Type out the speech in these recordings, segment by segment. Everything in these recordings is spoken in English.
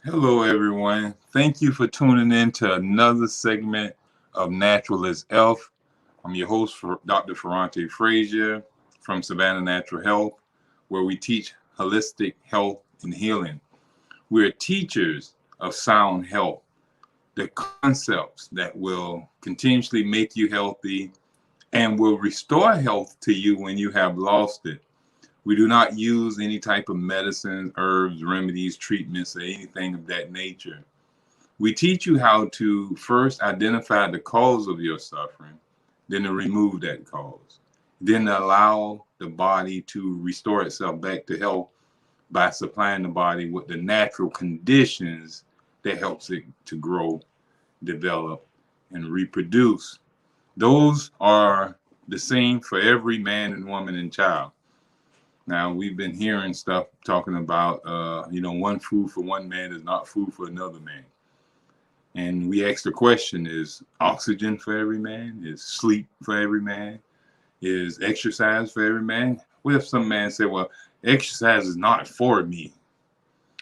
Hello, everyone. Thank you for tuning in to another segment of Natural is Health. I'm your host, Dr. Ferrante Frazier from Savannah Natural Health, where we teach holistic health and healing. We're teachers of sound health, the concepts that will continuously make you healthy and will restore health to you when you have lost it. We do not use any type of medicines, herbs, remedies, treatments, or anything of that nature. We teach you how to first identify the cause of your suffering, then to remove that cause, then to allow the body to restore itself back to health by supplying the body with the natural conditions that helps it to grow, develop, and reproduce. Those are the same for every man and woman and child. Now we've been hearing stuff talking about, one food for one man is not food for another man. And we ask the question: is oxygen for every man? Is sleep for every man? Is exercise for every man? What if some man said, well, exercise is not for me.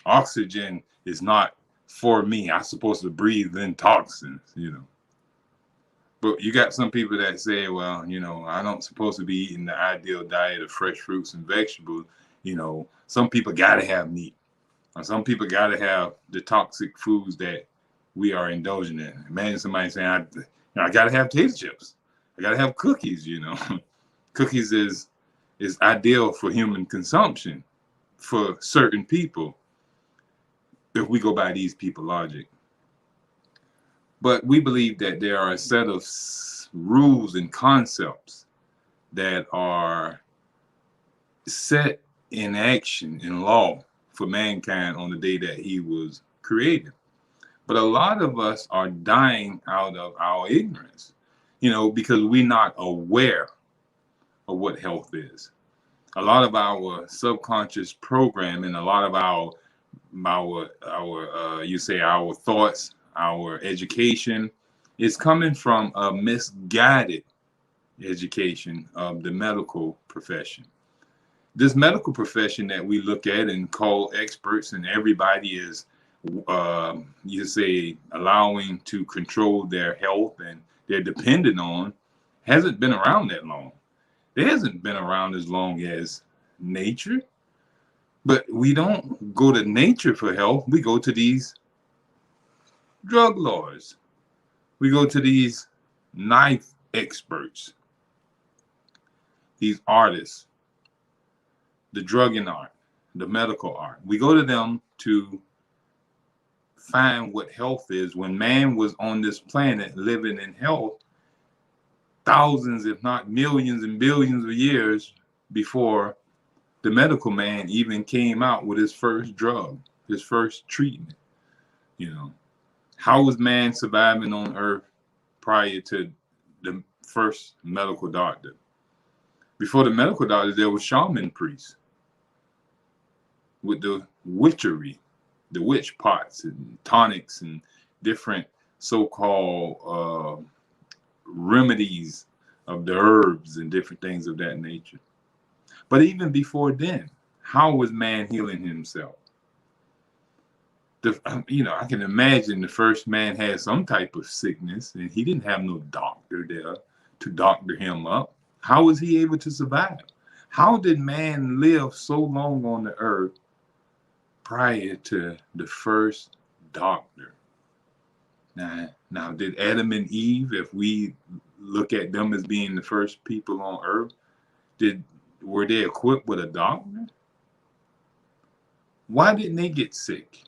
Oxygen is not for me. I'm supposed to breathe in toxins. But you got some people that say, well, I don't supposed to be eating the ideal diet of fresh fruits and vegetables. Some people got to have meat. Or some people got to have the toxic foods that we are indulging in. Imagine somebody saying, I got to have potato chips. I got to have cookies. Cookies is ideal for human consumption for certain people if we go by these people logic. But we believe that there are a set of rules and concepts that are set in action in law for mankind on the day that he was created. But a lot of us are dying out of our ignorance, because we're not aware of what health is. A lot of our subconscious programming, a lot of our thoughts, our education is coming from a misguided education of the medical profession. This medical profession that we look at and call experts, and everybody is, allowing to control their health and they're dependent on, hasn't been around that long. It hasn't been around as long as nature. But we don't go to nature for health. We go to these drug lords. We go to these knife experts, these artists, the drugging art, the medical art. We go to them to find what health is when man was on this planet living in health thousands, if not millions and billions of years before the medical man even came out with his first drug, his first treatment. How was man surviving on earth prior to the first medical doctor? Before the medical doctor, there was shaman priests with the witchery, the witch pots and tonics and different so-called remedies of the herbs and different things of that nature. But even before then, how was man healing himself? I can imagine the first man had some type of sickness and he didn't have no doctor there to doctor him up. How was he able to survive? How did man live so long on the earth prior to the first doctor? Now, did Adam and Eve, if we look at them as being the first people on earth, were they equipped with a doctor? Why didn't they get sick?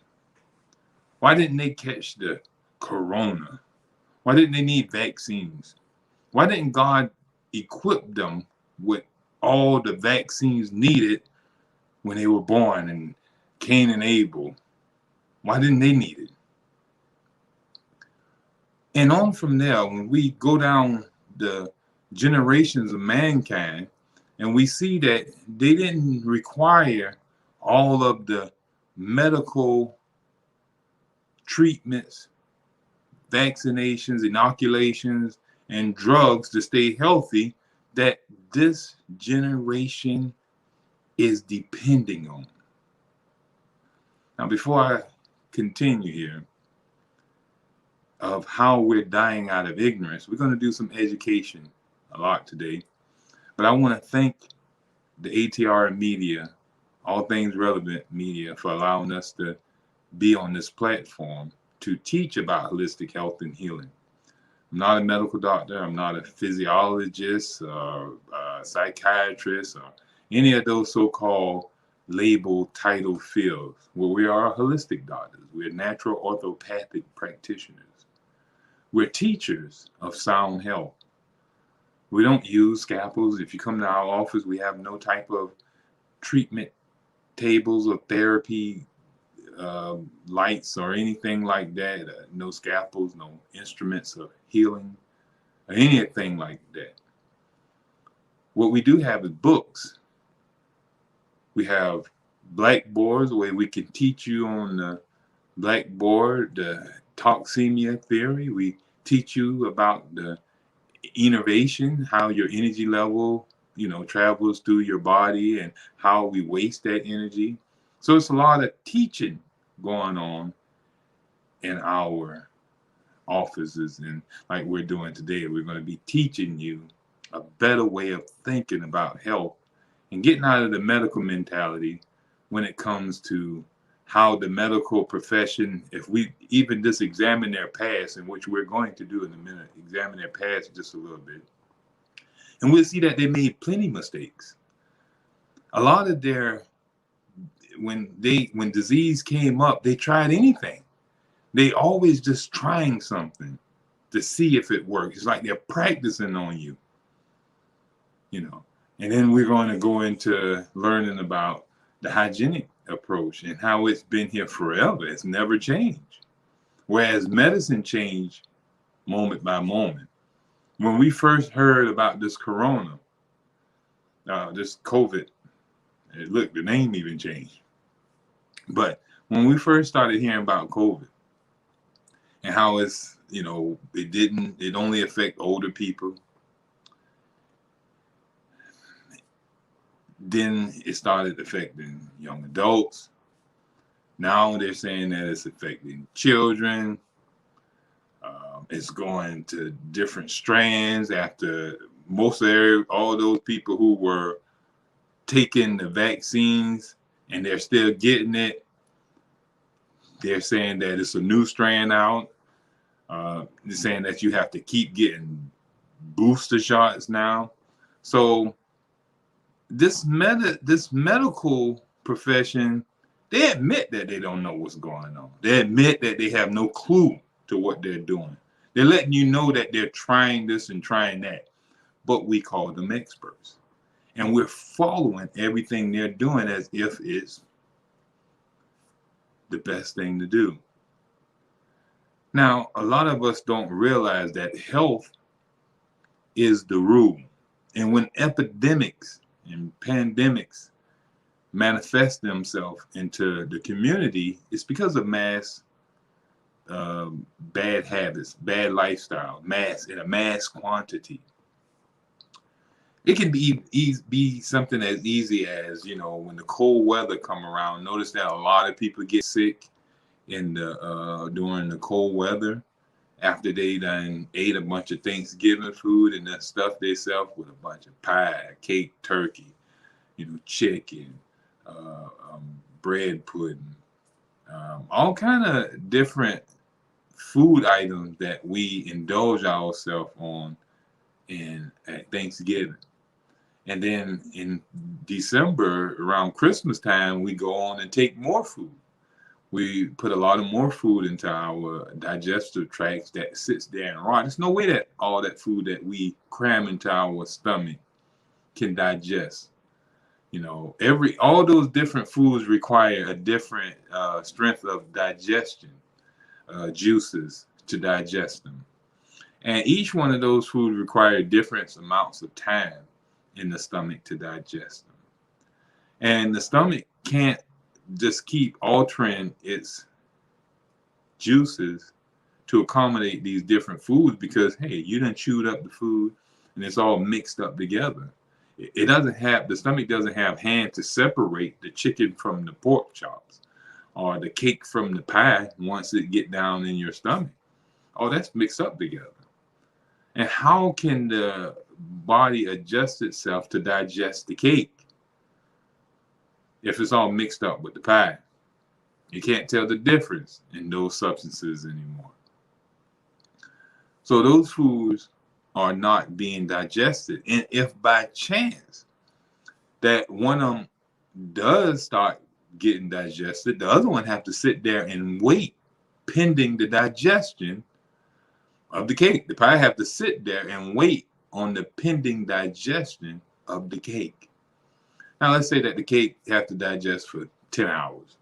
Why didn't they catch the corona? Why didn't they need vaccines? Why didn't God equip them with all the vaccines needed when they were born, and Cain and Abel? Why didn't they need it? And on from there, when we go down the generations of mankind, and we see that they didn't require all of the medical treatments, vaccinations, inoculations, and drugs to stay healthy that this generation is depending on. Now, before I continue here of how we're dying out of ignorance. We're going to do some education a lot today, but I want to thank the ATR media, All Things Relevant media, for allowing us to be on this platform to teach about holistic health and healing. I'm not a medical doctor. I'm not a physiologist or a psychiatrist or any of those so-called labeled title fields. Well, we are holistic doctors. We're natural orthopathic practitioners. We're teachers of sound health. We don't use scalpels. If you come to our office, we have no type of treatment tables or therapy lights or anything like that. No scalpels, no instruments of healing, or anything like that. What we do have is books. We have blackboards where we can teach you on the blackboard the toxemia theory. We teach you about the innervation, how your energy level, travels through your body and how we waste that energy. So it's a lot of teaching going on in our offices, and like we're doing today, we're going to be teaching you a better way of thinking about health and getting out of the medical mentality when it comes to how the medical profession, if we even just examine their past, and which we're going to do in a minute, examine their past just a little bit, and we'll see that they made plenty of mistakes. A lot of their when disease came up, they tried anything. They always just trying something to see if it works. It's like they're practicing on you, And then we're going to go into learning about the hygienic approach and how it's been here forever. It's never changed. Whereas medicine changed moment by moment. When we first heard about this corona, this COVID, look, the name even changed. But when we first started hearing about COVID and how it's, it only affect older people. Then it started affecting young adults. Now they're saying that it's affecting children. It's going to different strands after all those people who were taking the vaccines and they're still getting it. They're saying that it's a new strand out. They're saying that you have to keep getting booster shots now. So this medical profession, they admit that they don't know what's going on. They admit that they have no clue to what they're doing. They're letting you know that they're trying this and trying that, but we call them experts. And we're following everything they're doing as if it's the best thing to do. Now, a lot of us don't realize that health is the rule. And when epidemics and pandemics manifest themselves into the community, it's because of mass bad habits, bad lifestyle, in a mass quantity. It can be something as easy as, when the cold weather come around, notice that a lot of people get sick during the cold weather after they done ate a bunch of Thanksgiving food and then stuffed themselves with a bunch of pie, cake, turkey, chicken, bread pudding, all kind of different food items that we indulge ourselves on at Thanksgiving. And then in December, around Christmas time, we go on and take more food. We put a lot of more food into our digestive tracts that sits there and rots. There's no way that all that food that we cram into our stomach can digest. All those different foods require a different strength of digestion, juices to digest them. And each one of those foods require different amounts of time in the stomach to digest them. And the stomach can't just keep altering its juices to accommodate these different foods because, hey, you done chewed up the food and it's all mixed up together. The stomach doesn't have hands to separate the chicken from the pork chops or the cake from the pie once it get down in your stomach. All that's mixed up together. And how can the body adjust itself to digest the cake if it's all mixed up with the pie? You can't tell the difference in those substances anymore. So those foods are not being digested. And if by chance that one of them does start getting digested, the other one have to sit there and wait pending the digestion of the cake. The pie have to sit there and wait on the pending digestion of the cake. Now let's say that the cake have to digest for 10 hours.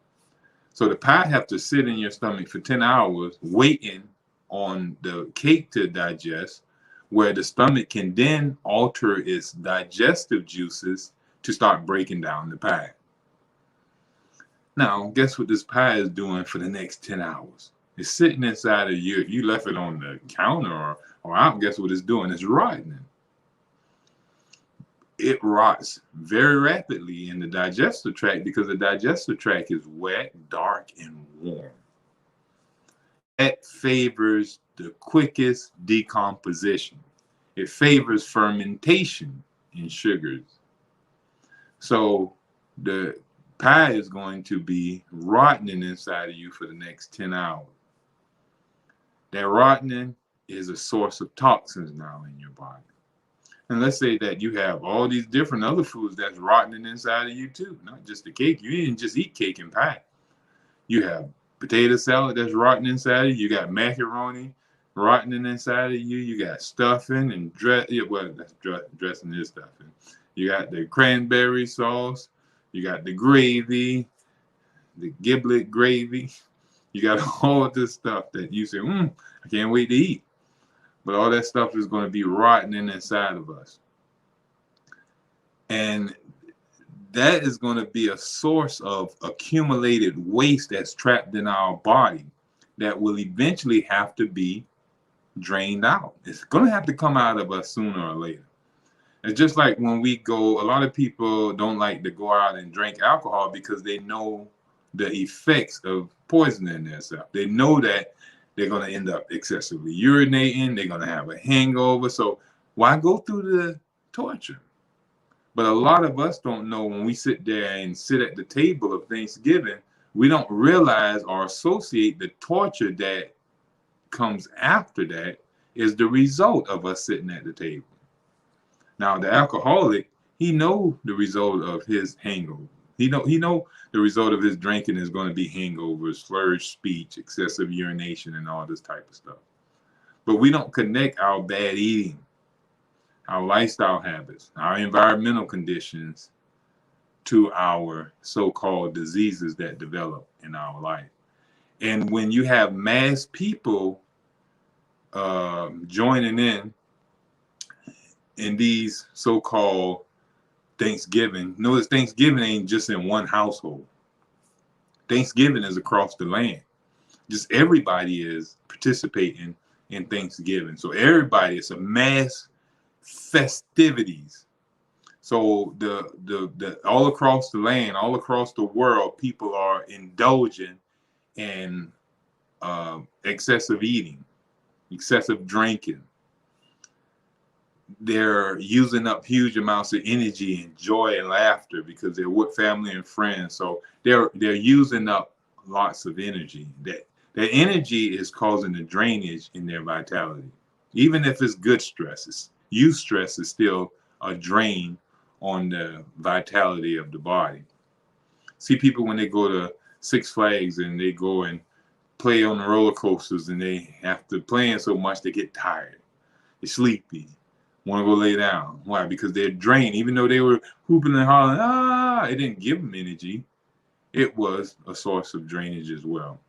So the pie have to sit in your stomach for 10 hours waiting on the cake to digest, where the stomach can then alter its digestive juices to start breaking down the pie. Now, guess what this pie is doing for the next 10 hours? It's sitting inside of you. If you left it on the counter or out, guess what it's doing? It's rotting. It rots very rapidly in the digestive tract because the digestive tract is wet, dark, and warm. That favors the quickest decomposition. It favors fermentation in sugars. So the pie is going to be rotting inside of you for the next 10 hours. That rotting is a source of toxins now in your body. And let's say that you have all these different other foods that's rotting inside of you too, not just the cake. You didn't just eat cake and pie. You have potato salad that's rotting inside of you. You got macaroni rotting inside of you. You got stuffing and dressing is stuffing. You got the cranberry sauce. You got the gravy, the giblet gravy. You got all this stuff that you say, I can't wait to eat. But all that stuff is going to be rotting inside of us. And that is going to be a source of accumulated waste that's trapped in our body that will eventually have to be drained out. It's going to have to come out of us sooner or later. It's just like when we go, a lot of people don't like to go out and drink alcohol because they know the effects of poisoning themselves. They know that they're going to end up excessively urinating. They're going to have a hangover. So why go through the torture? But a lot of us don't know when we sit there and sit at the table of Thanksgiving, we don't realize or associate the torture that comes after that is the result of us sitting at the table. Now, the alcoholic, he know the result of his hangover. He know the result of his drinking is going to be hangovers, slurred speech, excessive urination, and all this type of stuff. But we don't connect our bad eating, our lifestyle habits, our environmental conditions to our so-called diseases that develop in our life. And when you have mass people joining in these so-called Thanksgiving, notice Thanksgiving ain't just in one household. Thanksgiving is across the land. Just everybody is participating in Thanksgiving. So everybody, it's a mass festivities. So the all across the land, all across the world, people are indulging in excessive eating, excessive drinking. They're using up huge amounts of energy and joy and laughter because they're with family and friends. So they're using up lots of energy. That energy is causing a drainage in their vitality. Even if it's good stress, youth stress is still a drain on the vitality of the body. See people when they go to Six Flags and they go and play on the roller coasters and they have to play so much they get tired. They're sleepy. Want to go lay down. Why? Because they're drained. Even though they were hooping and hollering, it didn't give them energy. It was a source of drainage as well.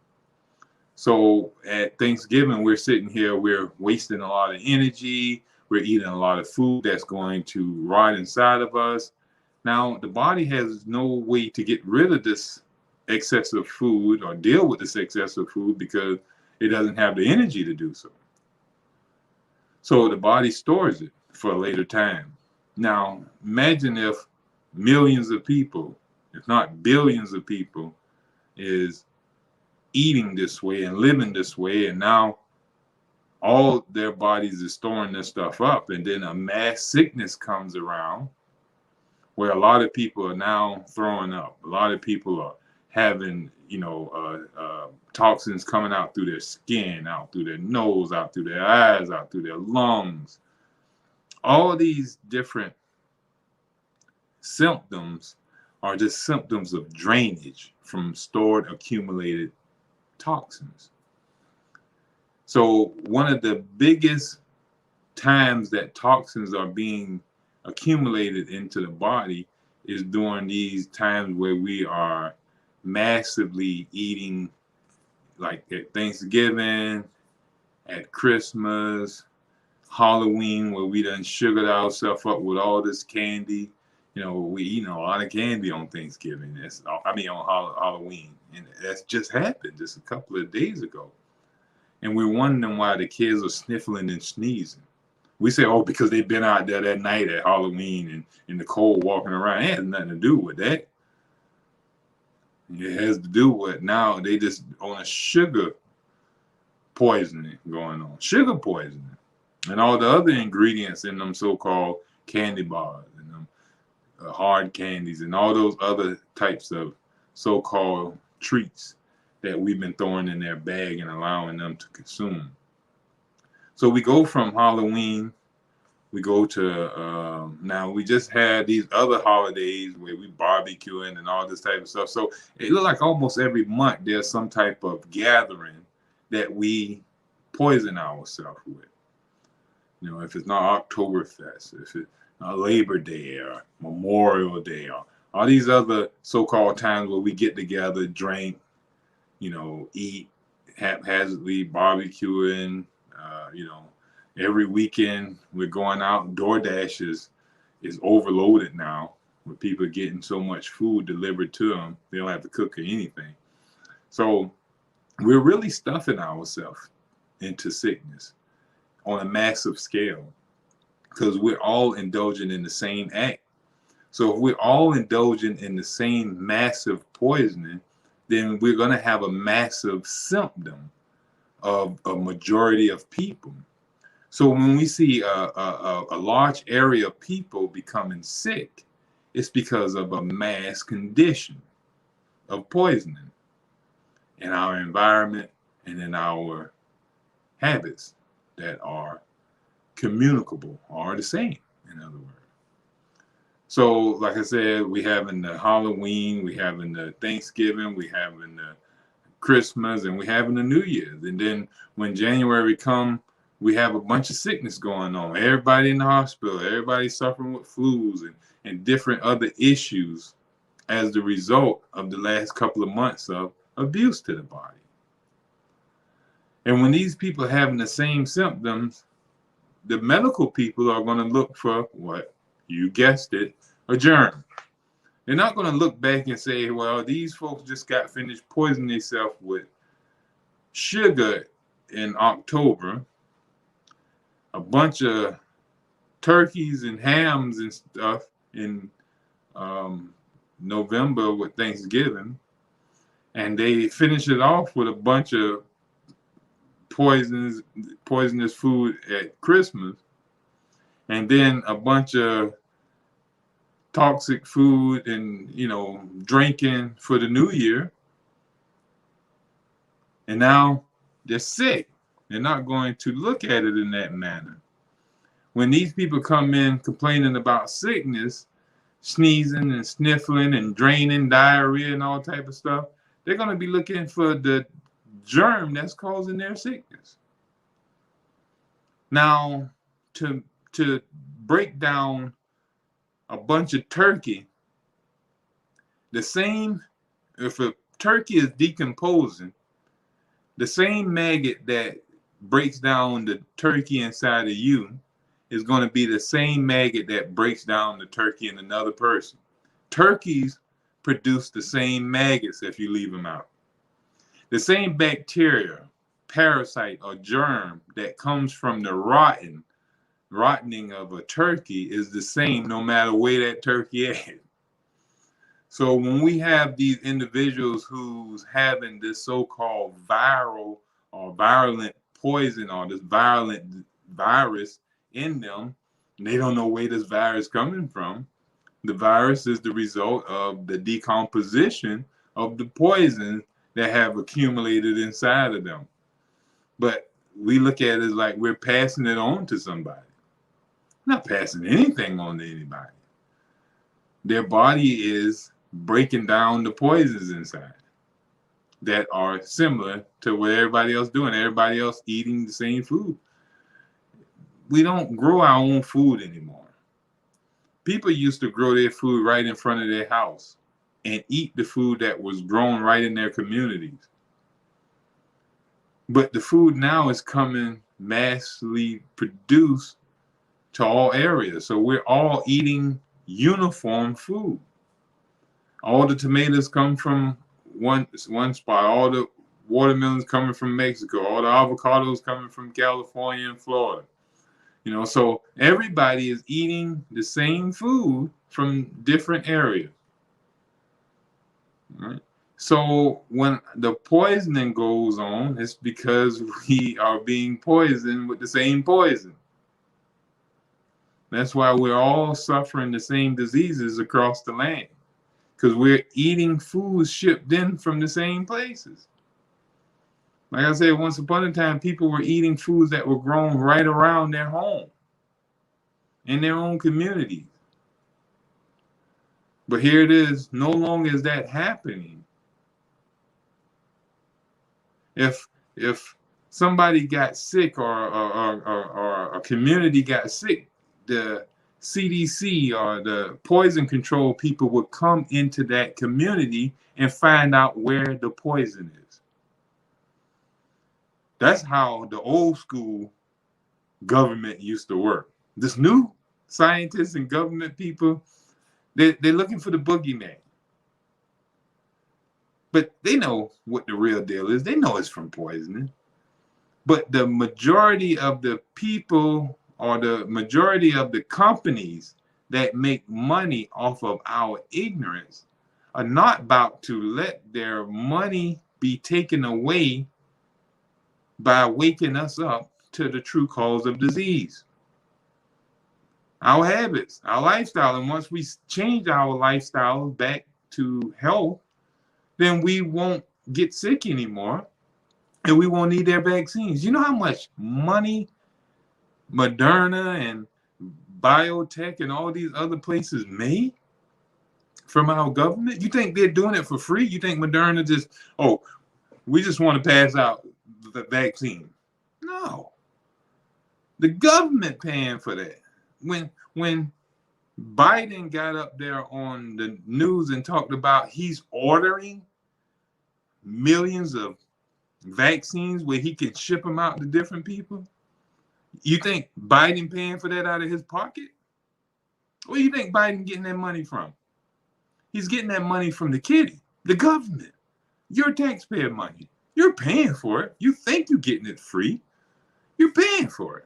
So at Thanksgiving, we're sitting here, we're wasting a lot of energy. We're eating a lot of food that's going to rot inside of us. Now, the body has no way to get rid of this excessive food or deal with this excessive food because it doesn't have the energy to do so. So the body stores it for a later time. Now, imagine if millions of people, if not billions of people, is eating this way and living this way, and now all their bodies is storing this stuff up, and then a mass sickness comes around where a lot of people are now throwing up. A lot of people are having, toxins coming out through their skin, out through their nose, out through their eyes, out through their lungs. All these different symptoms are just symptoms of drainage from stored, accumulated toxins. So one of the biggest times that toxins are being accumulated into the body is during these times where we are massively eating, like at Thanksgiving, at Christmas, Halloween, where we done sugared ourselves up with all this candy. We eat a lot of candy on Thanksgiving. On Halloween. And that's just happened just a couple of days ago. And we're wondering why the kids are sniffling and sneezing. We say, oh, because they've been out there that night at Halloween and in the cold walking around. It has nothing to do with that. It has to do with now they just on a sugar poisoning going on. Sugar poisoning. And all the other ingredients in them so-called candy bars and them hard candies and all those other types of so-called treats that we've been throwing in their bag and allowing them to consume. So we go from Halloween, we go to now we just had these other holidays where we barbecuing and all this type of stuff. So it looks like almost every month there's some type of gathering that we poison ourselves with. If it's not Oktoberfest, if it's not Labor Day or Memorial Day or all these other so-called times where we get together, drink, eat haphazardly, barbecuing, every weekend we're going out. DoorDash is overloaded now with people getting so much food delivered to them. They don't have to cook or anything. So we're really stuffing ourselves into sickness on a massive scale because we're all indulging in the same act. So if we're all indulging in the same massive poisoning, then we're going to have a massive symptom of a majority of people. So when we see a large area of people becoming sick, it's because of a mass condition of poisoning in our environment and in our habits that are communicable, are the same, in other words. So, like I said, we having the Halloween, we having the Thanksgiving, we having the Christmas, and we having the New Year's. And then when January come, we have a bunch of sickness going on. Everybody in the hospital, everybody suffering with flus and different other issues as the result of the last couple of months of abuse to the body. And when these people are having the same symptoms, the medical people are going to look for what? You guessed it, a germ. They're not going to look back and say, well, these folks just got finished poisoning themselves with sugar in October, a bunch of turkeys and hams and stuff in November with Thanksgiving, and they finish it off with a bunch of poisonous food at Christmas, and then a bunch of toxic food and drinking for the New Year, and now they're sick. They're not going to look at it in that manner. When these people come in complaining about sickness, sneezing and sniffling and draining, diarrhea and all type of stuff, they're going to be looking for the germ that's causing their sickness. Now, to break down a bunch of turkey, if a turkey is decomposing, the same maggot that breaks down the turkey inside of you is going to be the same maggot that breaks down the turkey in another person. Turkeys produce the same maggots if you leave them out. The same bacteria, parasite, or germ that comes from the rotting of a turkey is the same no matter where that turkey is. So when we have these individuals who's having this so-called viral or virulent poison or this virulent virus in them, and they don't know where this virus coming from. The virus is the result of the decomposition of the poison that have accumulated inside of them. But we look at it as like we're passing it on to somebody. Not passing anything on to anybody. Their body is breaking down the poisons inside that are similar to what everybody else doing. Everybody else eating the same food. We don't grow our own food anymore. People used to grow their food right in front of their house and eat the food that was grown right in their communities. But the food now is coming massively produced to all areas. So we're all eating uniform food. All the tomatoes come from one spot. All the watermelons coming from Mexico. All the avocados coming from California and Florida. You know, so everybody is eating the same food from different areas. Right? So when the poisoning goes on, it's because we are being poisoned with the same poison. That's why we're all suffering the same diseases across the land, because we're eating foods shipped in from the same places. Like I said, once upon a time, people were eating foods that were grown right around their home, in their own communities. But here it is, no longer is that happening. If somebody got sick or a community got sick, the CDC or the poison control people would come into that community and find out where the poison is. That's how the old school government used to work. This new scientists and government people, they're looking for the boogeyman. But they know what the real deal is. They know it's from poisoning. But the majority of the people or the majority of the companies that make money off of our ignorance are not about to let their money be taken away by waking us up to the true cause of disease. Our habits, our lifestyle. And once we change our lifestyle back to health, then we won't get sick anymore and we won't need their vaccines. You know how much money Moderna and biotech and all these other places made from our government? You think they're doing it for free? You think Moderna just, oh, we just want to pass out the vaccine? No. The government paying for that. When Biden got up there on the news and talked about he's ordering millions of vaccines where he can ship them out to different people, you think Biden paying for that out of his pocket? Where do you think Biden getting that money from? He's getting that money from the kitty, the government, your taxpayer money. You're paying for it. You think you're getting it free. You're paying for it.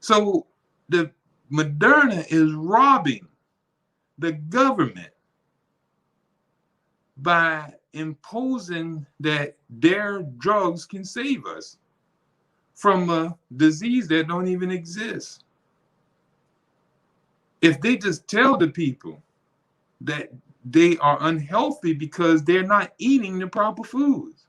So the Moderna is robbing the government by imposing that their drugs can save us from a disease that don't even exist. If they just tell the people that they are unhealthy because they're not eating the proper foods.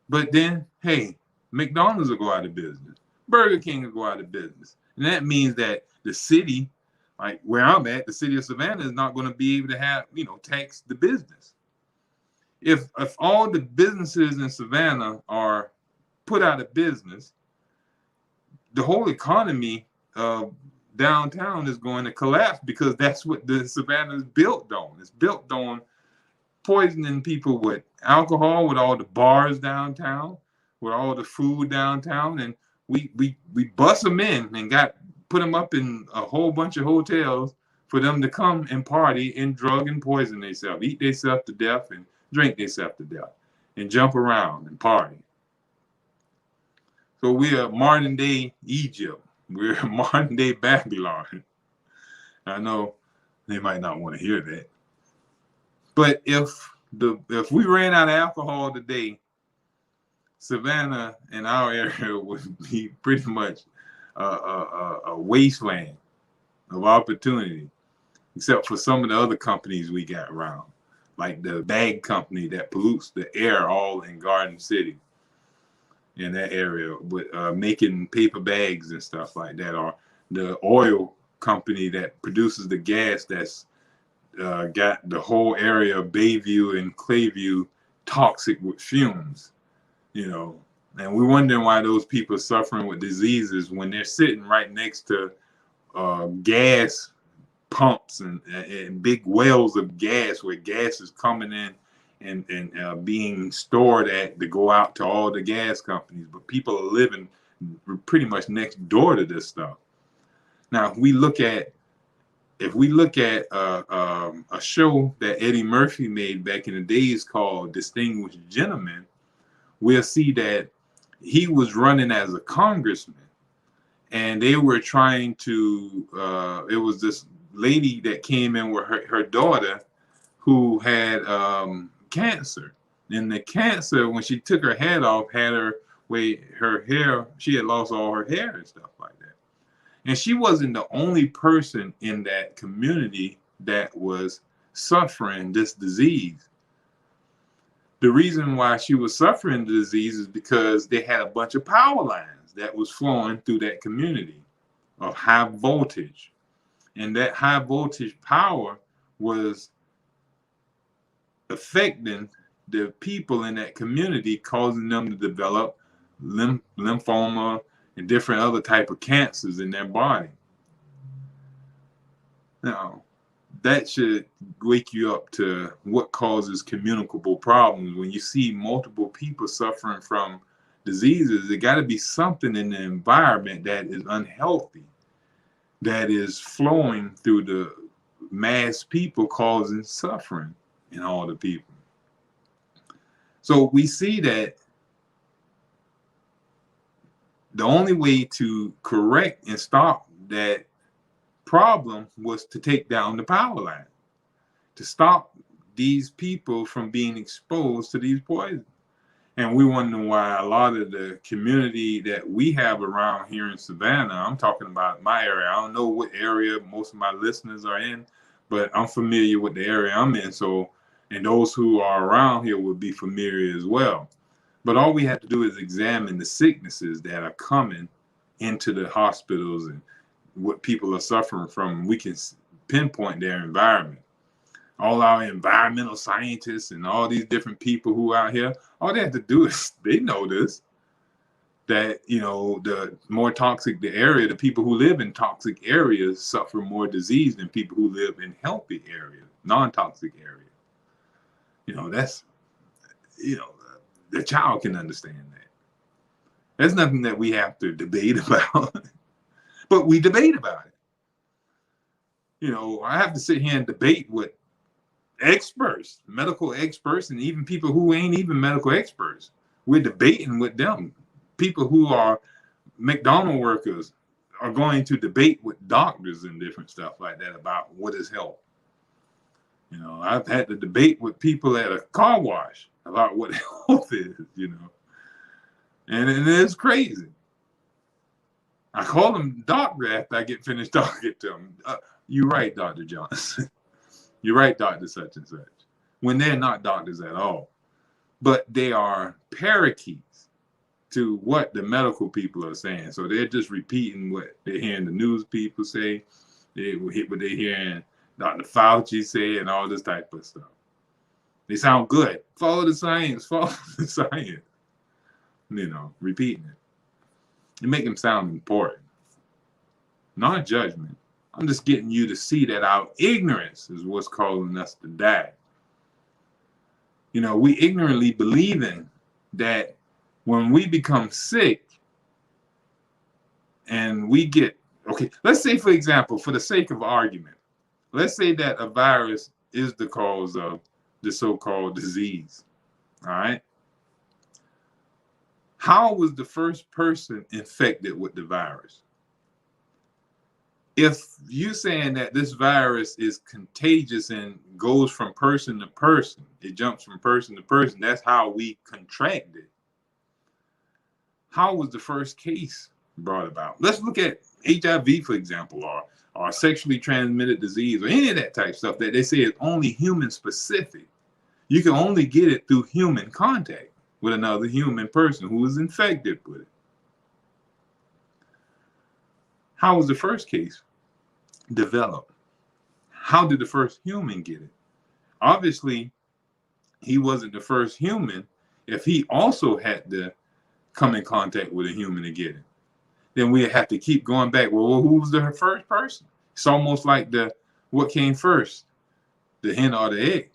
But then, hey, McDonald's will go out of business. Burger King will go out of business. And that means that the city, like where I'm at, the city of Savannah is not going to be able to have, tax the business. If all the businesses in Savannah are put out of business, the whole economy of downtown is going to collapse, because that's what the Savannah is built on. It's built on poisoning people with alcohol, with all the bars downtown, with all the food downtown, and we bust them in and put them up in a whole bunch of hotels for them to come and party and drug and poison themselves, eat themselves to death and drink themselves to death and jump around and party. So we are modern day Egypt. We're modern day Babylon. I know They might not want to hear that. But if we ran out of alcohol today, Savannah and our area would be pretty much a wasteland of opportunity, except for some of the other companies we got around, like the bag company that pollutes the air all in Garden City, in that area, with making paper bags and stuff like that, or the oil company that produces the gas that's got the whole area of Bayview and Clayview toxic with fumes, you know. And we're wondering why those people are suffering with diseases when they're sitting right next to gas pumps and big wells of gas where gas is coming in and being stored at to go out to all the gas companies. But people are living pretty much next door to this stuff. Now, if we look at a show that Eddie Murphy made back in the days called Distinguished Gentleman, we'll see that he was running as a congressman, and they were trying to, it was this lady that came in with her daughter who had cancer. And the cancer, when she took her head off, had her hair, she had lost all her hair and stuff like that. And she wasn't the only person in that community that was suffering this disease. The reason why she was suffering the disease is because they had a bunch of power lines that was flowing through that community of high voltage. And that high voltage power was affecting the people in that community, causing them to develop lymphoma and different other type of cancers in their body. Now, that should wake you up to what causes communicable problems. When you see multiple people suffering from diseases, there got to be something in the environment that is unhealthy, that is flowing through the mass people, causing suffering in all the people. So we see that the only way to correct and stop that problem was to take down the power line, to stop these people from being exposed to these poisons. And we wonder why a lot of the community that we have around here in Savannah, I'm talking about my area. I don't know what area most of my listeners are in, but I'm familiar with the area I'm in. So, and those who are around here would be familiar as well. But all we have to do is examine the sicknesses that are coming into the hospitals and what people are suffering from. We can pinpoint their environment. All our environmental scientists and all these different people who are out here, all they have to do is, they know this, that, you know, the more toxic the area, the people who live in toxic areas suffer more disease than people who live in healthy areas, non-toxic areas. You know, that's, you know, the child can understand that. There's nothing that we have to debate about, but we debate about it. You know, I have to sit here and debate with experts, medical experts, and even people who ain't even medical experts. We're debating with them. People who are McDonald's workers are going to debate with doctors and different stuff like that about what is health. You know, I've had to debate with people at a car wash about what health is, you know. And it's crazy. I call them doctor after I get finished talking to them. You're right, Dr. Johnson. You're right, Dr. Such and Such. When they're not doctors at all. But they are parakeets to what the medical people are saying. So they're just repeating what they're hearing the news people say. They hit what they're hearing Dr. Fauci say and all this type of stuff. They sound good. Follow the science. Follow the science. You know, repeating it. You make them sound important. Not judgment. I'm just getting you to see that our ignorance is what's causing us to die. You know, we ignorantly believing that when we become sick and we get, okay, let's say, for example, for the sake of argument, let's say that a virus is the cause of the so-called disease, all right? How was the first person infected with the virus? if you're saying that this virus is contagious and goes from person to person, it jumps from person to person, that's how we contract it. How was the first case brought about? Let's look at HIV, for example, or sexually transmitted disease, or any of that type of stuff that they say is only human specific. You can only get it through human contact with another human person who is infected with it. How was the first case developed? How did the first human get it? Obviously, he wasn't the first human if he also had to come in contact with a human to get it. Then we have to keep going back. Well, who was the first person? It's almost like what came first, the hen or the egg?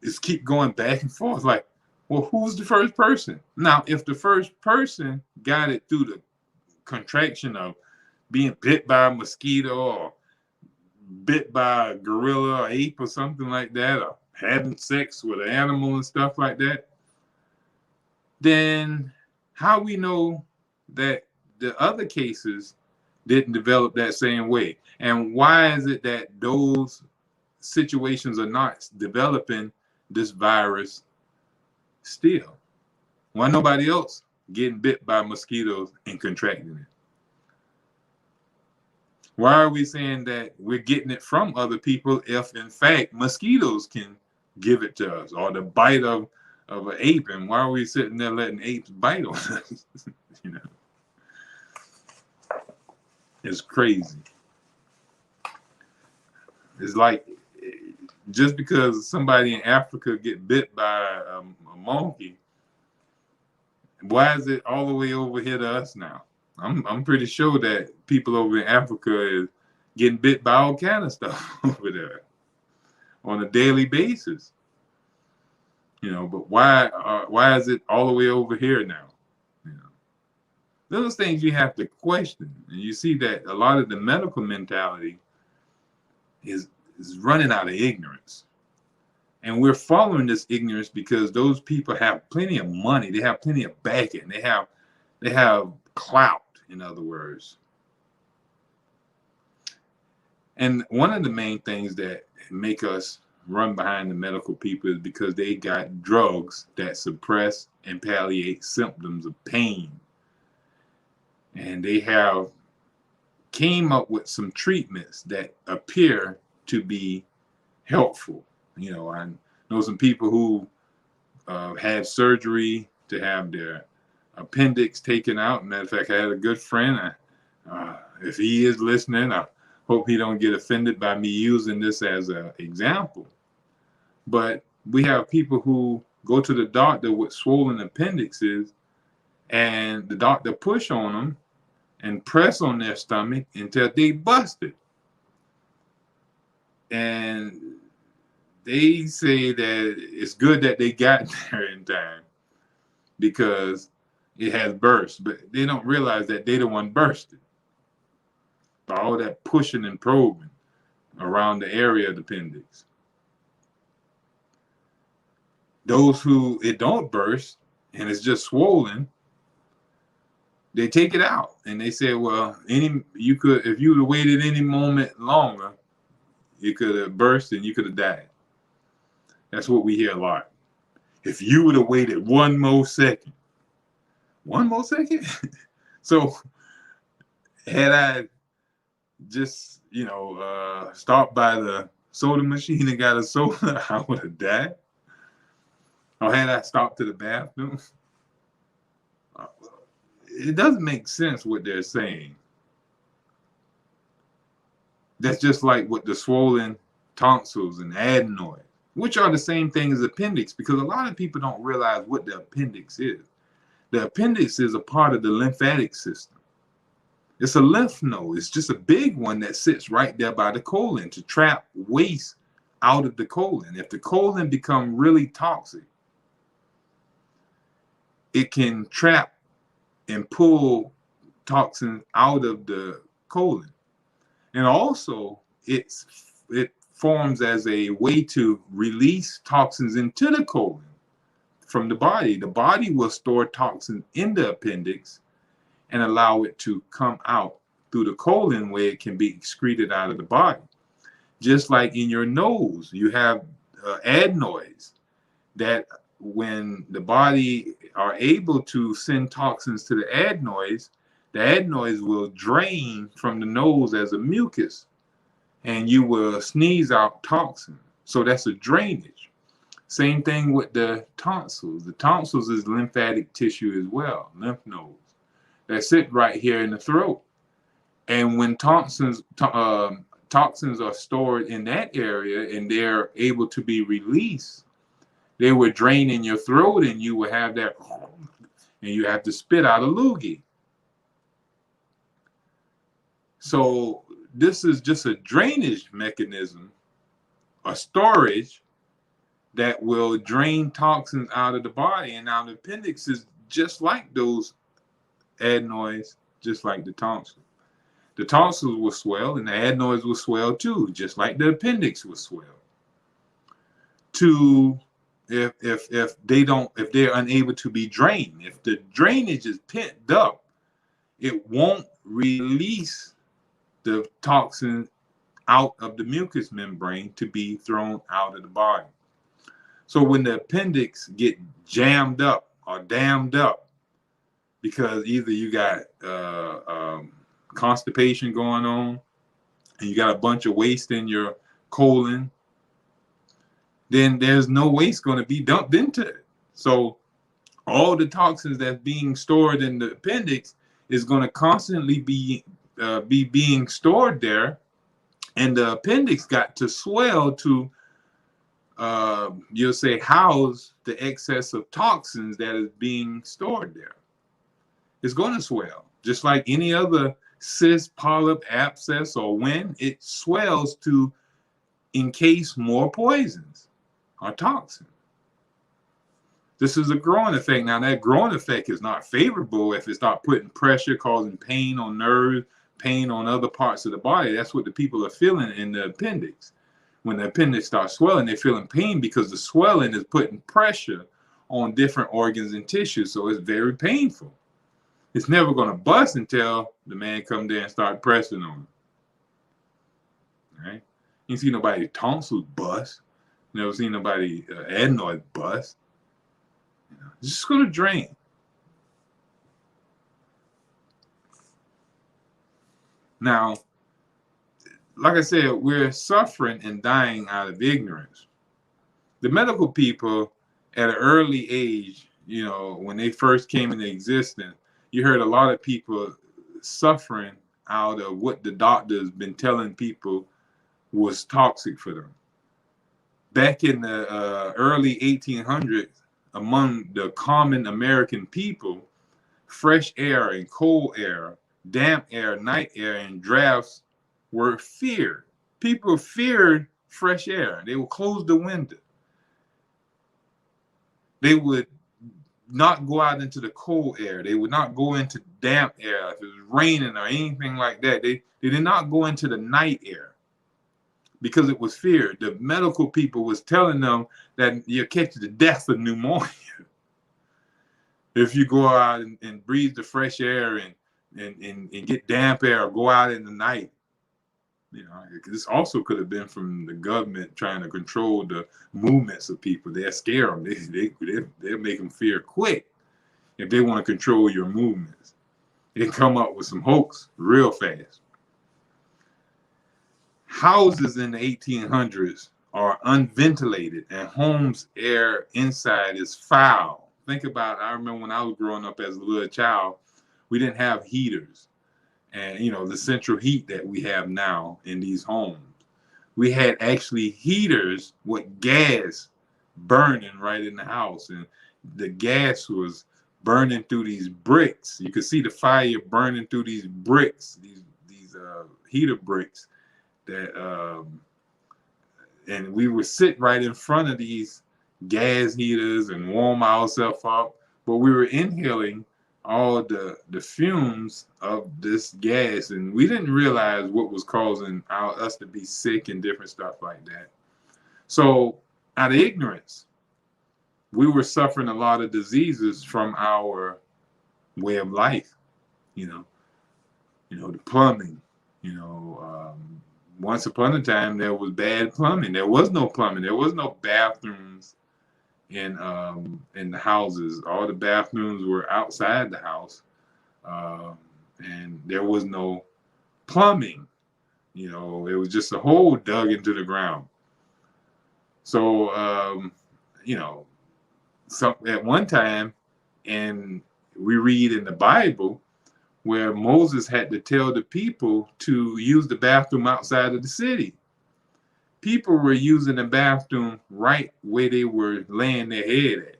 It's keep going back and forth. Like, well, who's the first person? Now, if the first person got it through the contraction of being bit by a mosquito or bit by a gorilla or ape or something like that, or having sex with an animal and stuff like that, then how we know that the other cases didn't develop that same way? And why is it that those situations are not developing this virus still? Why nobody else getting bit by mosquitoes and contracting it? Why are we saying that we're getting it from other people if, in fact, mosquitoes can give it to us, or the bite of an ape? And why are we sitting there letting apes bite on us? You know, it's crazy. It's like, just because somebody in Africa get bit by a monkey, why is it all the way over here to us now? I'm pretty sure that people over in Africa is getting bit by all kind of stuff over there on a daily basis. You know, but why is it all the way over here now? You know, those things you have to question, and you see that a lot of the medical mentality is running out of ignorance, and we're following this ignorance because those people have plenty of money, they have plenty of backing, they have clout, in other words. And one of the main things that make us run behind the medical people is because they got drugs that suppress and palliate symptoms of pain. And they have came up with some treatments that appear to be helpful. You know, I know some people who had surgery to have their appendix taken out. Matter of fact, I had a good friend. If he is listening, I hope he don't get offended by me using this as an example. But we have people who go to the doctor with swollen appendixes, and the doctor push on them and press on their stomach until they busted. And they say that it's good that they got there in time because it has burst, but they don't realize that they the one bursted by all that pushing and probing around the area of the appendix. Those who it don't burst and it's just swollen, they take it out and they say, well, if you would have waited any moment longer, it could have burst and you could have died. That's what we hear a lot. If you would have waited one more second. So had I just, stopped by the soda machine and got a soda, I would have died. Or had I stopped to the bathroom? It doesn't make sense what they're saying. That's just like with the swollen tonsils and adenoids, which are the same thing as appendix, because a lot of people don't realize what the appendix is. The appendix is a part of the lymphatic system. It's a lymph node. It's just a big one that sits right there by the colon to trap waste out of the colon. If the colon becomes really toxic, it can trap and pull toxins out of the colon. And also, it forms as a way to release toxins into the colon from the body. The body will store toxins in the appendix, and allow it to come out through the colon where it can be excreted out of the body. Just like in your nose, you have adenoids that when the body are able to send toxins to the adenoids will drain from the nose as a mucus, and you will sneeze out toxin. So that's a drainage. Same thing with the tonsils. The tonsils is lymphatic tissue as well, lymph nodes that sit right here in the throat. And when toxins are stored in that area and they're able to be released, they would drain in your throat, and you would have that, and you have to spit out a loogie. So this is just a drainage mechanism, a storage that will drain toxins out of the body. And now the appendix is just like those adenoids, just like the tonsils. The tonsils will swell, and the adenoids will swell too, just like the appendix will swell. If they're unable to be drained, if the drainage is pent up, it won't release the toxin out of the mucous membrane to be thrown out of the body. So when the appendix get jammed up or dammed up, because either you got constipation going on and you got a bunch of waste in your colon, then there's no waste going to be dumped into it. So all the toxins that's being stored in the appendix is going to constantly be being stored there, and the appendix got to swell to you'll say house the excess of toxins that is being stored there. It's going to swell just like any other cyst, polyp, abscess, or when it swells to encase more poisons or toxin. This is a growing effect. Now that growing effect is not favorable if it starts putting pressure, causing pain on nerves, pain on other parts of the body. That's what the people are feeling in the appendix. When the appendix starts swelling, they're feeling pain because the swelling is putting pressure on different organs and tissues. So it's very painful. It's never going to bust until the man come there and start pressing on it. Right? You see nobody tonsils bust. Never seen nobody adenoid bust. It's just going to drain. Now, like I said, we're suffering and dying out of ignorance. The medical people at an early age, you know, when they first came into existence, you heard a lot of people suffering out of what the doctors been telling people was toxic for them. Back in the early 1800s, among the common American people, fresh air and cold air, damp air, night air, and drafts were feared. People feared fresh air. They would close the window. They would not go out into the cold air. They would not go into damp air if it was raining or anything like that. They did not go into the night air because it was feared. The medical people was telling them that you'll catch the death of pneumonia if you go out and breathe the fresh air and get damp air or go out in the night. You know, this also could have been from the government trying to control the movements of people. They'll scare them. They'll make them fear quick if they want to control your movements. They come up with some hoax real fast. Houses in the 1800s are unventilated, and homes' air inside is foul. Think about it. I remember when I was growing up as a little child, we didn't have heaters. And, you know, the central heat that we have now in these homes. We had actually heaters with gas burning right in the house. And the gas was burning through these bricks. You could see the fire burning through these bricks, these heater bricks. And we would sit right in front of these gas heaters and warm ourselves up. But we were inhaling all the fumes of this gas, and we didn't realize what was causing us to be sick and different stuff like that. So out of ignorance, we were suffering a lot of diseases from our way of life. you know, the plumbing, once upon a time there was bad plumbing. There was no plumbing. There was no bathrooms in the houses. All the bathrooms were outside the house, and there was no plumbing. It was just a hole dug into the ground. So, at one time, and we read in the Bible where Moses had to tell the people to use the bathroom outside of the city. People were using the bathroom right where they were laying their head at.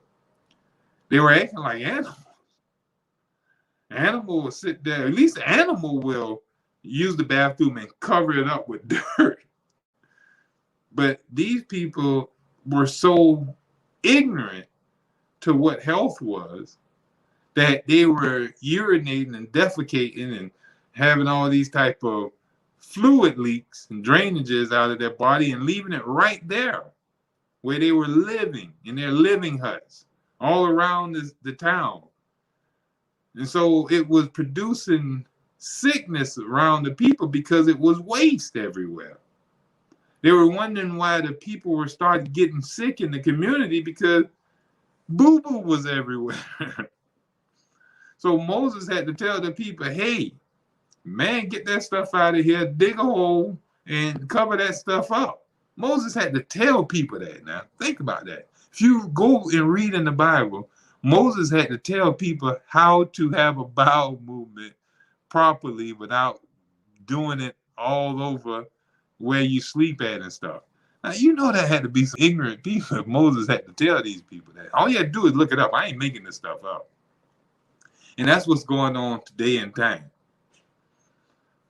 They were acting like animals. Animal will sit there. At least the animal will use the bathroom and cover it up with dirt. But these people were so ignorant to what health was that they were urinating and defecating and having all these type of fluid leaks and drainages out of their body and leaving it right there where they were living in their living huts all around the town. And so it was producing sickness around the people because it was waste everywhere. They were wondering why the people were starting getting sick in the community because boo-boo was everywhere. So Moses had to tell the people, hey, man, get that stuff out of here, dig a hole and cover that stuff up. Moses had to tell people that. Now, think about that. If you go and read in the Bible, Moses had to tell people how to have a bowel movement properly without doing it all over where you sleep at and stuff. Now, that had to be some ignorant people if Moses had to tell these people that. All you had to do is look it up. I ain't making this stuff up. And that's what's going on today in time.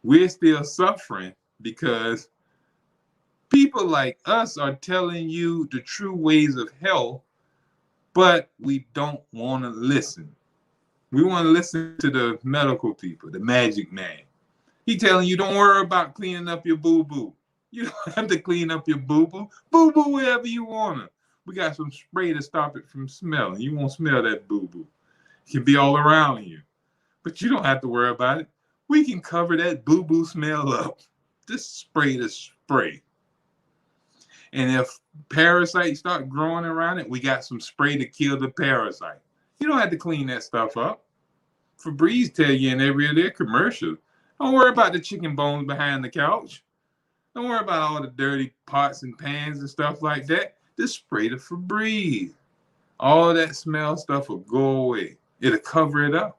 We're still suffering because people like us are telling you the true ways of health, but we don't want to listen. We want to listen to the medical people, the magic man. He telling you, don't worry about cleaning up your boo-boo. You don't have to clean up your boo-boo. Boo-boo wherever you want to. We got some spray to stop it from smelling. You won't smell that boo-boo. It can be all around you. But you don't have to worry about it. We can cover that boo-boo smell up. Just spray the spray. And if parasites start growing around it, we got some spray to kill the parasite. You don't have to clean that stuff up. Febreze tell you in every of their commercials, don't worry about the chicken bones behind the couch. Don't worry about all the dirty pots and pans and stuff like that. Just spray the Febreze. All that smell stuff will go away. It'll cover it up.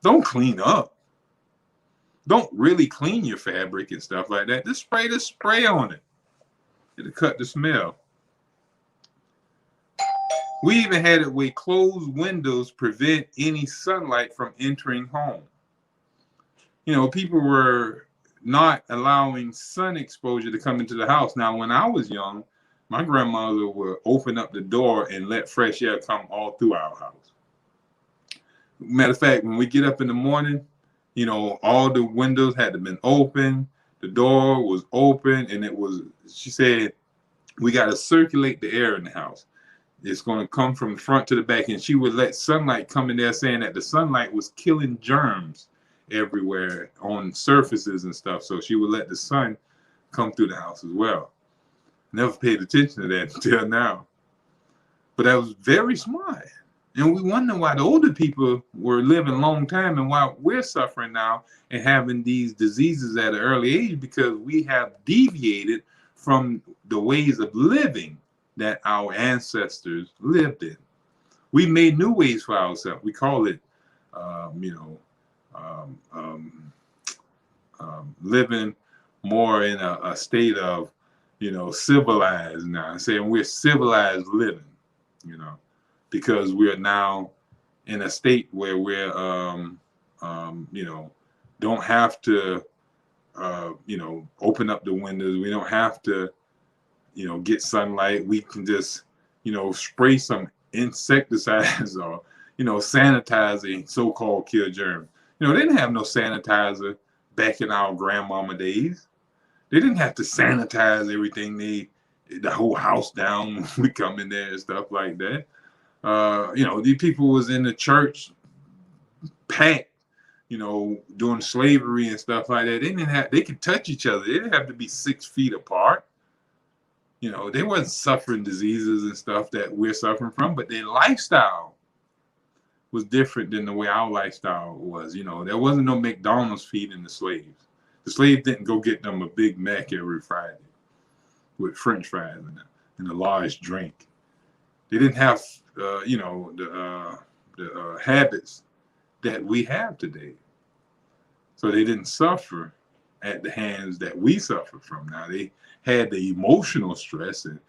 Don't clean up. Don't really clean your fabric and stuff like that. Just spray the spray on it. It'll cut the smell. We even had it where closed windows prevent any sunlight from entering home. People were not allowing sun exposure to come into the house. Now, when I was young, my grandmother would open up the door and let fresh air come all through our house. Matter of fact, when we get up in the morning, all the windows had to been open. The door was open, and she said, we got to circulate the air in the house. It's going to come from the front to the back. And she would let sunlight come in there, saying that the sunlight was killing germs everywhere on surfaces and stuff. So she would let the sun come through the house as well. Never paid attention to that until now. But that was very smart. And we wonder why the older people were living a long time and why we're suffering now and having these diseases at an early age, because we have deviated from the ways of living that our ancestors lived in. We made new ways for ourselves. We call it, living more in a state of, civilized now. Saying we're civilized living, because we're now in a state where we're, don't have to, open up the windows. We don't have to, get sunlight. We can just, spray some insecticides or, sanitizer, so-called kill germs. They didn't have no sanitizer back in our grandmama days. They didn't have to sanitize everything, the whole house down when we come in there and stuff like that. These people was in the church packed, during slavery and stuff like that. They could touch each other. They didn't have to be 6 feet apart. They wasn't suffering diseases and stuff that we're suffering from, but their lifestyle was different than the way our lifestyle was. There wasn't no McDonald's feeding the slaves. The slaves didn't go get them a Big Mac every Friday with French fries and a large drink. They didn't have, the habits that we have today. So they didn't suffer at the hands that we suffer from. Now, they had the emotional stress and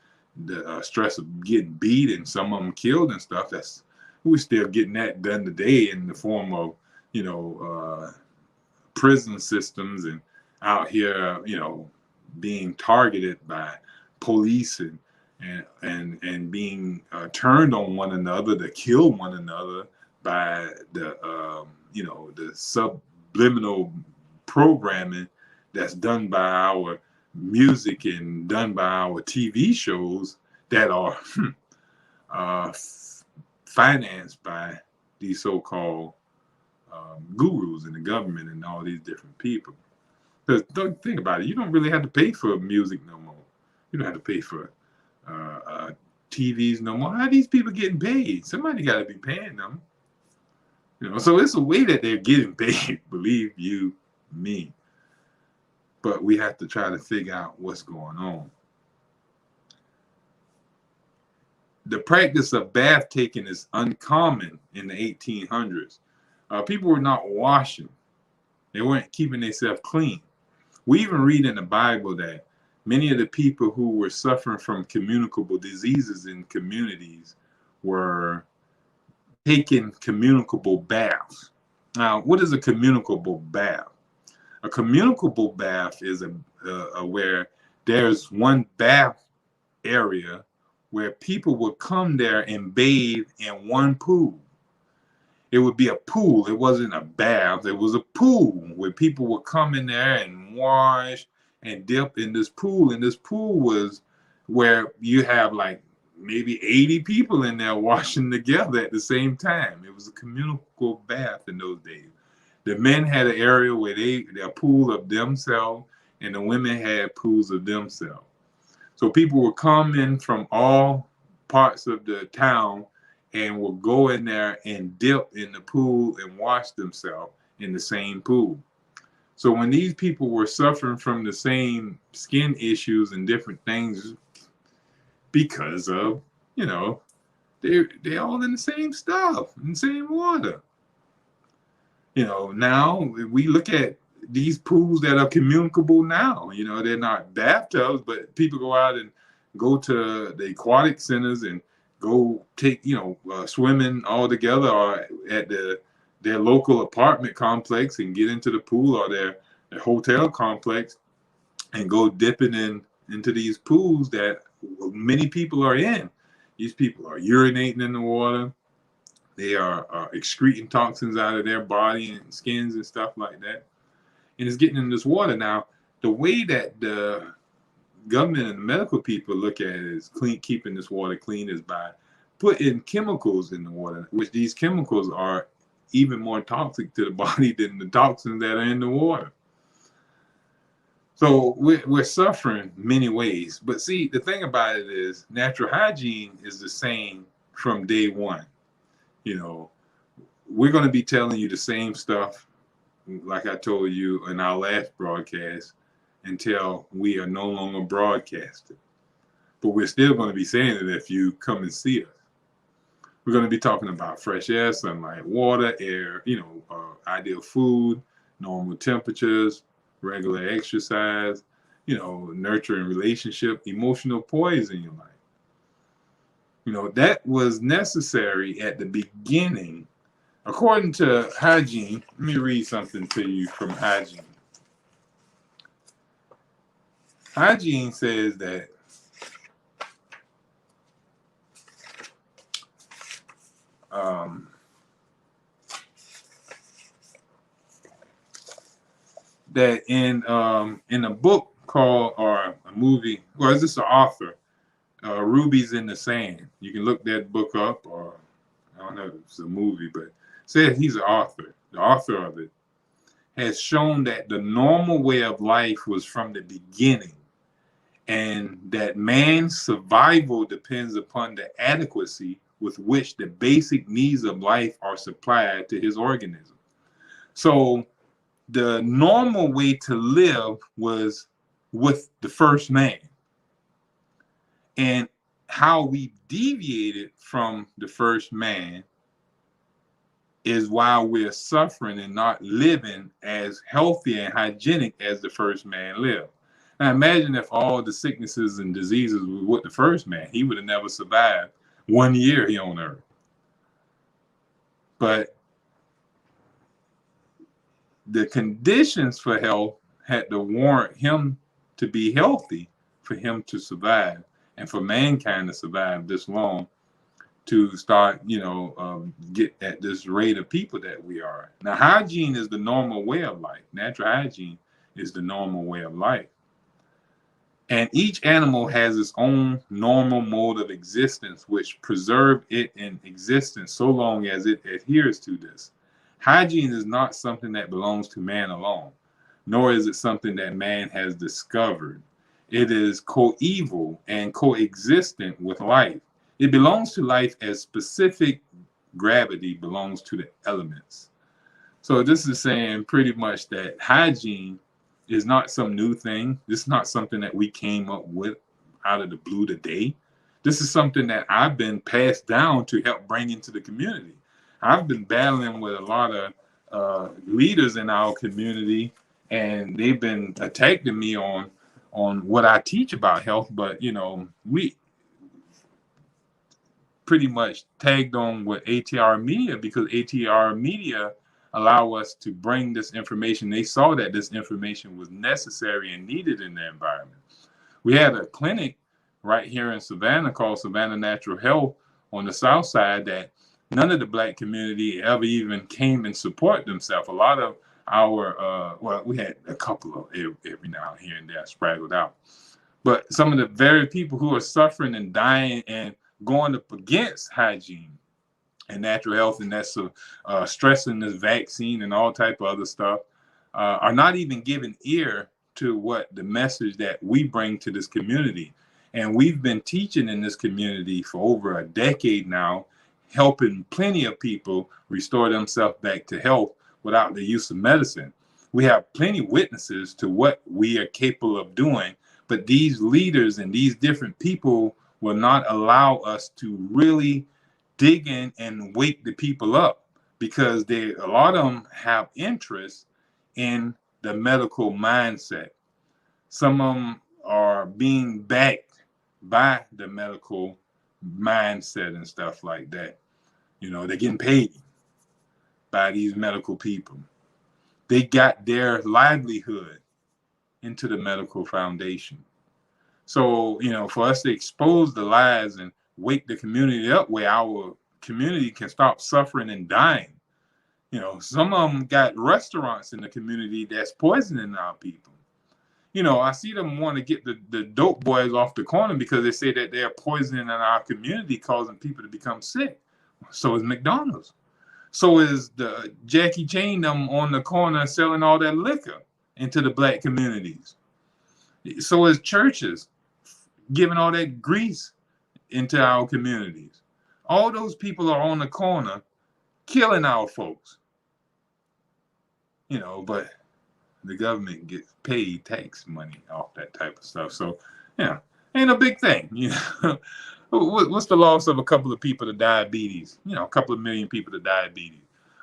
the stress of getting beat and some of them killed and stuff. We're still getting that done today in the form of, prison systems and out here, being targeted by police and being turned on one another to kill one another by the subliminal programming that's done by our music and done by our TV shows that are financed by these so-called gurus in the government and all these different people. Because don't think about it, you don't really have to pay for music no more. You don't have to pay for TVs no more. How are these people getting paid? Somebody got to be paying them. So it's a way that they're getting paid, believe you me. But we have to try to figure out what's going on. The practice of bath taking is uncommon in the 1800s. People were not washing. They weren't keeping themselves clean. We even read in the Bible that many of the people who were suffering from communicable diseases in communities were taking communicable baths. Now, what is a communicable bath? A communicable bath is where there's one bath area where people would come there and bathe in one pool. It would be a pool. It wasn't a bath. It was a pool where people would come in there and wash and dip in this pool. And this pool was where you have like maybe 80 people in there washing together at the same time. It was a communal bath in those days. The men had an area where their pool of themselves, and the women had pools of themselves. So people would come in from all parts of the town and will go in there and dip in the pool and wash themselves in the same pool. So when these people were suffering from the same skin issues and different things because of, they're all in the same stuff, in the same water. Now we look at these pools that are communicable now. They're not bathtubs, but people go out and go to the aquatic centers and go take, swimming all together or at their local apartment complex and get into the pool or their hotel complex and go dipping into these pools that many people are in. These people are urinating in the water. They are excreting toxins out of their body and skins and stuff like that. And it's getting in this water. Now, the way that the government and the medical people look at it is keeping this water clean is by putting chemicals in the water, which these chemicals are even more toxic to the body than the toxins that are in the water. So we're suffering many ways. But see, the thing about it is natural hygiene is the same from day one. We're going to be telling you the same stuff like I told you in our last broadcast until we are no longer broadcasted. But we're still going to be saying it if you come and see us. We're going to be talking about fresh air, sunlight, water, air, ideal food, normal temperatures, regular exercise, nurturing relationship, emotional poise in your life. That was necessary at the beginning. According to hygiene, let me read something to you from hygiene. Hygiene says that that in a book called, or a movie, well, is this an author? Rubies in the Sand. You can look that book up, or I don't know if it's a movie, but said he's an author. the author of it, has shown that the normal way of life was from the beginning, and that man's survival depends upon the adequacy with which the basic needs of life are supplied to his organism. So the normal way to live was with the first man. And how we deviated from the first man is why we're suffering and not living as healthy and hygienic as the first man lived. Now imagine if all the sicknesses and diseases were with the first man. He would have never survived 1 year here on earth. But the conditions for health had to warrant him to be healthy for him to survive, and for mankind to survive this long, to start, get at this rate of people that we are. Now, hygiene is the normal way of life. Natural hygiene is the normal way of life. And each animal has its own normal mode of existence, which preserve it in existence so long as it adheres to this. Hygiene is not something that belongs to man alone, nor is it something that man has discovered. It is coeval and coexistent with life. It belongs to life as specific gravity belongs to the elements. So this is saying pretty much that hygiene is not some new thing. This is not something that we came up with out of the blue today. This is something that I've been passed down to help bring into the community. I've been battling with a lot of leaders in our community, and they've been attacking me on what I teach about health. But we pretty much tagged on with ATR Media, because ATR Media allow us to bring this information. They saw that this information was necessary and needed in the environment. We had a clinic right here in Savannah called Savannah Natural Health on the south side that none of the Black community ever even came and support themselves. A lot of our, we had a couple of every now and here and there spraggled out. But some of the very people who are suffering and dying and going up against hygiene and natural health, and that's stressing this vaccine and all type of other stuff, are not even giving ear to what the message that we bring to this community. And we've been teaching in this community for over a decade now, helping plenty of people restore themselves back to health without the use of medicine. We have plenty of witnesses to what we are capable of doing, but these leaders and these different people will not allow us to really dig in and wake the people up, because a lot of them have interest in the medical mindset. Some of them are being backed by the medical mindset and stuff like that. They're getting paid by these medical people. They got their livelihood into the medical foundation. So, for us to expose the lies and wake the community up where our community can stop suffering and dying. Some of them got restaurants in the community that's poisoning our people. I see them want to get the dope boys off the corner because they say that they're poisoning our community, causing people to become sick. So is McDonald's. So is the Jackie Chain them on the corner selling all that liquor into the Black communities. So is churches giving all that grease into our communities. All those people are on the corner killing our folks. But the government gets paid tax money off that type of stuff. So, ain't a big thing. What's the loss of a couple of people to diabetes? A couple of million people to diabetes.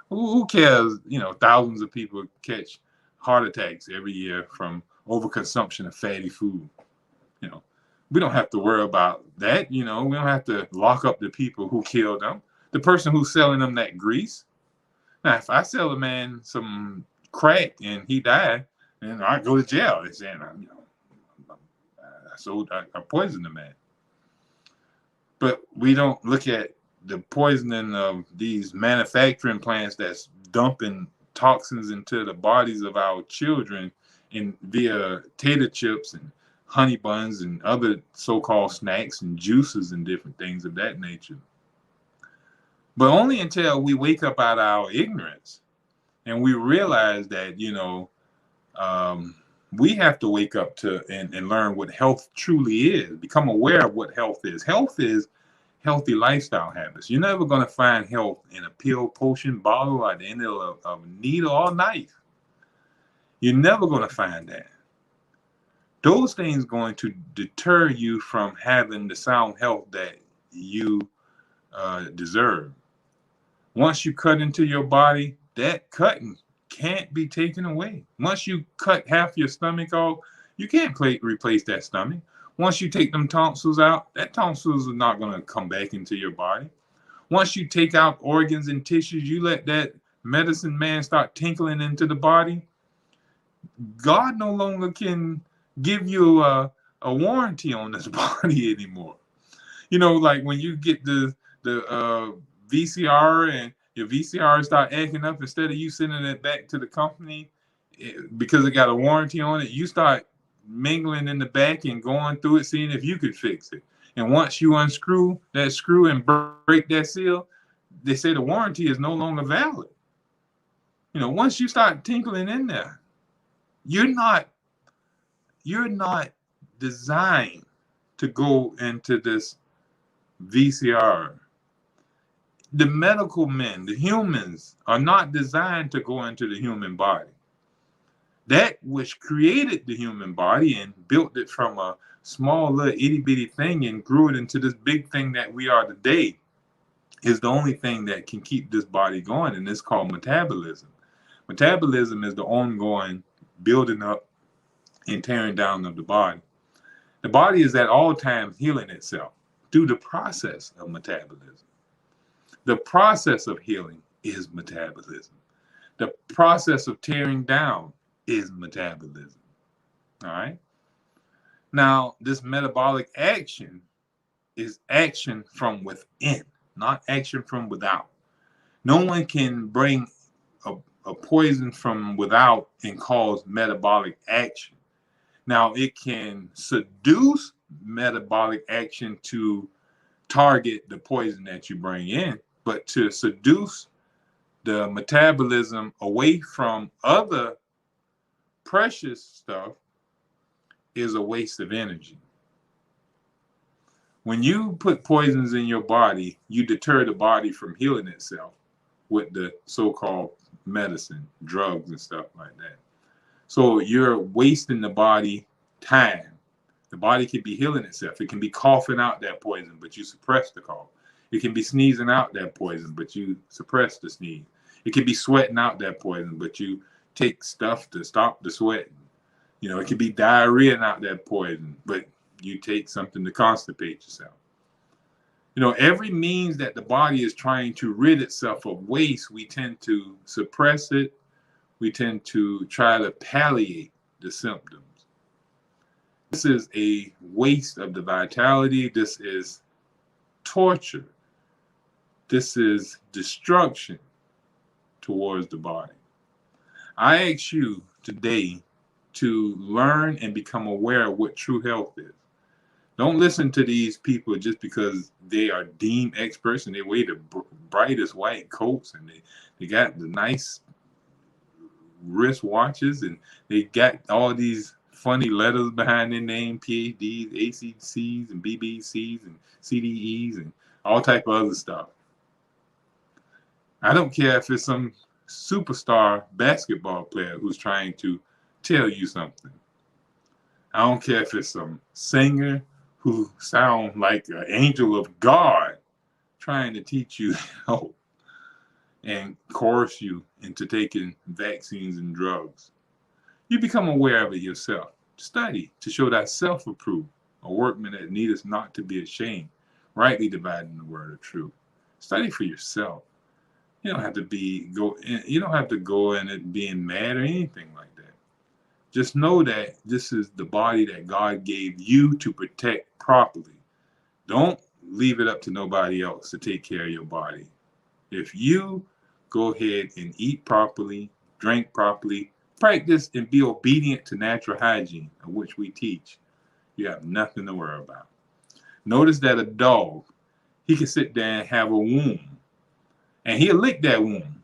Who cares? Thousands of people catch heart attacks every year from overconsumption of fatty food. We don't have to worry about that. We don't have to lock up the people who killed them. The person who's selling them that grease. Now, if I sell a man some crack and he died, then I go to jail. They're saying, I poisoned the man. But we don't look at the poisoning of these manufacturing plants that's dumping toxins into the bodies of our children via tater chips and honey buns and other so-called snacks and juices and different things of that nature. But only until we wake up out of our ignorance And we realize that, we have to wake up to and learn what health truly is, become aware of what health is. Health is healthy lifestyle habits. You're never going to find health in a pill, potion, bottle, or at the end of a needle or knife. You're never going to find that. Those things going to deter you from having the sound health that you deserve. Once you cut into your body, that cutting can't be taken away. Once you cut half your stomach off, you can't replace that stomach. Once you take them tonsils out, that tonsils are not going to come back into your body. Once you take out organs and tissues, you let that medicine man start tinkling into the body, God no longer can give you a warranty on this body anymore. Like when you get the VCR and your VCR start acting up, instead of you sending it back to the company because it got a warranty on it, you start mingling in the back and going through it, seeing if you could fix it. And once you unscrew that screw and break that seal, they say the warranty is no longer valid. Once you start tinkling in there, you're not designed to go into this VCR. The medical men, the humans, are not designed to go into the human body. That which created the human body and built it from a small little itty bitty thing and grew it into this big thing that we are today is the only thing that can keep this body going, and it's called metabolism. Metabolism is the ongoing building up and tearing down of the body. The body is at all times healing itself through the process of metabolism. The process of healing is metabolism. The process of tearing down is metabolism. All right. Now, this metabolic action is action from within, not action from without. No one can bring a poison from without and cause metabolic action. Now, it can seduce metabolic action to target the poison that you bring in, but to seduce the metabolism away from other precious stuff is a waste of energy. When you put poisons in your body, you deter the body from healing itself with the so-called medicine, drugs, and stuff like that. So you're wasting the body time. The body can be healing itself. It can be coughing out that poison, but you suppress the cough. It can be sneezing out that poison, but you suppress the sneeze. It can be sweating out that poison, but you take stuff to stop the sweating. It can be diarrhea out that poison, but you take something to constipate yourself. Every means that the body is trying to rid itself of waste, we tend to suppress it. We tend to try to palliate the symptoms. This is a waste of the vitality. This is torture. This is destruction towards the body. I ask you today to learn and become aware of what true health is. Don't listen to these people just because they are deemed experts and they wear the brightest white coats and they got the nice wrist watches and they got all these funny letters behind their name, PhDs, ACCs, and BBCs, and CDEs, and all type of other stuff. I don't care if it's some superstar basketball player who's trying to tell you something. I don't care if it's some singer who sound like an angel of God trying to teach you health and coerce you into taking vaccines and drugs. You become aware of it yourself. Study to show thyself approved, a workman that needeth not to be ashamed, rightly dividing the word of truth. Study for yourself. You don't have to go in it being mad or anything like that. Just know that this is the body that God gave you to protect properly. Don't leave it up to nobody else to take care of your body. If you go ahead and eat properly, drink properly, practice and be obedient to natural hygiene, of which we teach, you have nothing to worry about. Notice that a dog, he can sit there and have a wound, and he'll lick that wound.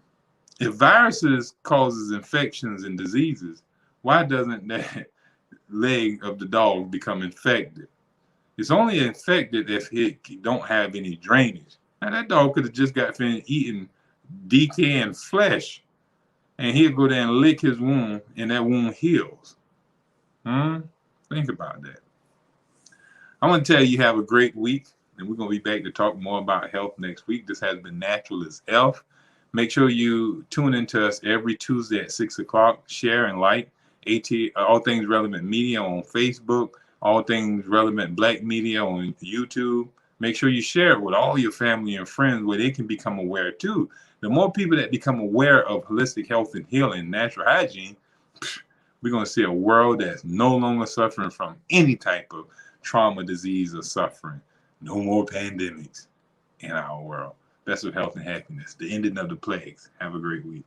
If viruses causes infections and diseases, why doesn't that leg of the dog become infected? It's only infected if it don't have any drainage. Now that dog could have just got finished eating decaying flesh, and he'll go there and lick his wound, and that wound heals. Think about that. I want to tell you have a great week, and we're going to be back to talk more about health next week. This has been Natural as Health. Make sure you tune into us every Tuesday at 6 o'clock. Share and like All Things Relevant Media on Facebook, All Things Relevant Black Media on YouTube. Make sure you share it with all your family and friends where they can become aware too. The more people that become aware of holistic health and healing, natural hygiene, we're going to see a world that's no longer suffering from any type of trauma, disease, or suffering. No more pandemics in our world. Best of health and happiness. The ending of the plagues. Have a great week.